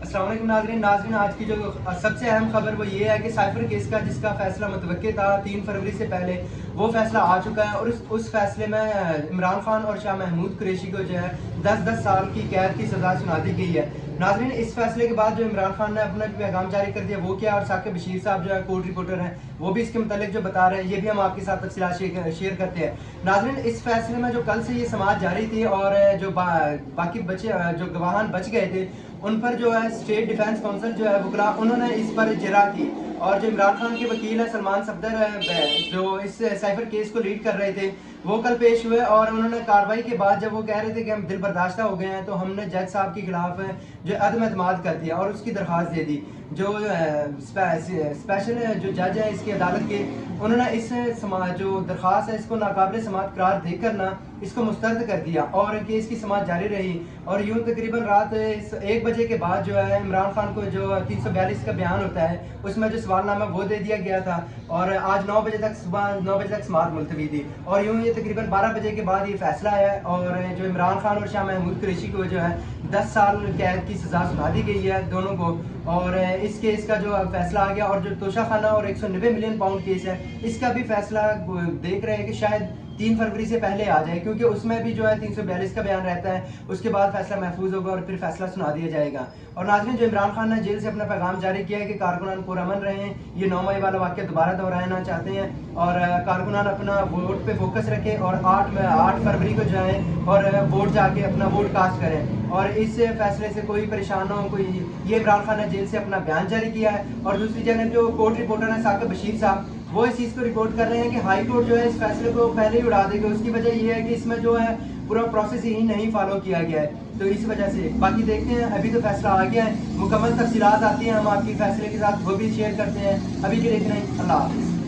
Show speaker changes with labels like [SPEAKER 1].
[SPEAKER 1] अस्सलाम वालेकुम नाज़रीन, आज की जो सबसे अहम खबर वो ये है कि साइफर केस का जिसका फैसला मुतवक्किल था 3 फरवरी से पहले, वो फैसला आ चुका है। और उस फैसले में इमरान खान और शाह महमूद कुरैशी को जो है 10-10 साल की कैद की सज़ा सुना दी गई है। नाज़रीन, इस फैसले के बाद जो इमरान खान ने अपना पैगाम जारी कर दिया वो क्या, और साकिब बशीर साहब जो है कोर्ट रिपोर्टर हैं, वो भी इसके मुतालिक जो बता रहे हैं, ये भी हम आपके साथ तफसीलात शेयर करते हैं। नाज़रीन, इस फैसले में जो कल से ये समाअत जारी थी और जो बाकी बचे जो गवाहान बच गए थे, उन पर जो है स्टेट डिफेंस काउंसिल जो है वकला, उन्होंने इस पर जरा की। और जो इमरान खान के वकील है सलमान सफदर, जो इस साइफर केस को लीड कर रहे थे, वो कल पेश हुए और उन्होंने कार्रवाई के बाद जब वो कह रहे थे कि हम दिल बर्दाश्ता हो गए हैं, तो हमने जज साहब के खिलाफ जो अदम एतमाद कर दिया और उसकी दरख्वास्त दे दी। जो स्पेशल जो जज है इसकी अदालत के, उन्होंने इस जो दरख्वास्त है इसको नाकाबिल समाअत करार देकर ना इसको मुस्तरद कर दिया और केस की समाअत जारी रही। और यूं तकरीबन रात 1 बजे के बाद जो है इमरान खान को जो 342 का बयान होता है उसमें जो सवालनामा वो दे दिया गया था और आज 9 बजे तक, सुबह 9 बजे तक समाअत मुलतवी थी। और यूं ये तकरीबन 12 बजे के बाद ये फैसला आया और जो इमरान खान और शाह महमूद कुरैशी को जो है 10 साल कैद की सज़ा सुना दी गई है दोनों को। और इस केस का जो फैसला आ गया और जो तोशा खाना और 190 मिलियन पाउंड केस है, इसका भी फैसला देख रहे हैं कि शायद 3 फरवरी से पहले आ जाए, क्योंकि उसमें भी जो है 342 का बयान रहता है। उसके बाद फैसला महफूज होगा और फिर फैसला सुना दिया जाएगा। और नाज़रीन, जो इमरान खान ने जेल से अपना पैगाम जारी किया है कि कारकुनान पुरअमन रहे हैं, ये 9 मई वाला वाक़या दोबारा दोहराना चाहते हैं और कारकुनान अपना वोट पे फोकस रखें और 8 फरवरी को जाएँ और वोट जाके अपना वोट कास्ट करें। और इस फैसले से कोई परेशान हो कोई, ये इमरान खान ने जेल से अपना बयान जारी किया है। और दूसरी जानब जो कोर्ट रिपोर्टर है साकिब बशीर साहब, वो इस चीज़ को रिपोर्ट कर रहे हैं कि हाई कोर्ट जो है इस फैसले को पहले ही उड़ा देगी। उसकी वजह ये है कि इसमें जो है पूरा प्रोसेस ही नहीं फॉलो किया गया है, तो इस वजह से। बाकी देखते हैं, अभी तो फैसला आ गया है, मुकम्मल तफसीलात आती हैं हम आपकी फैसले के साथ वो भी शेयर करते हैं। अभी के लिए इतना ही, अल्लाह हाफ़िज़।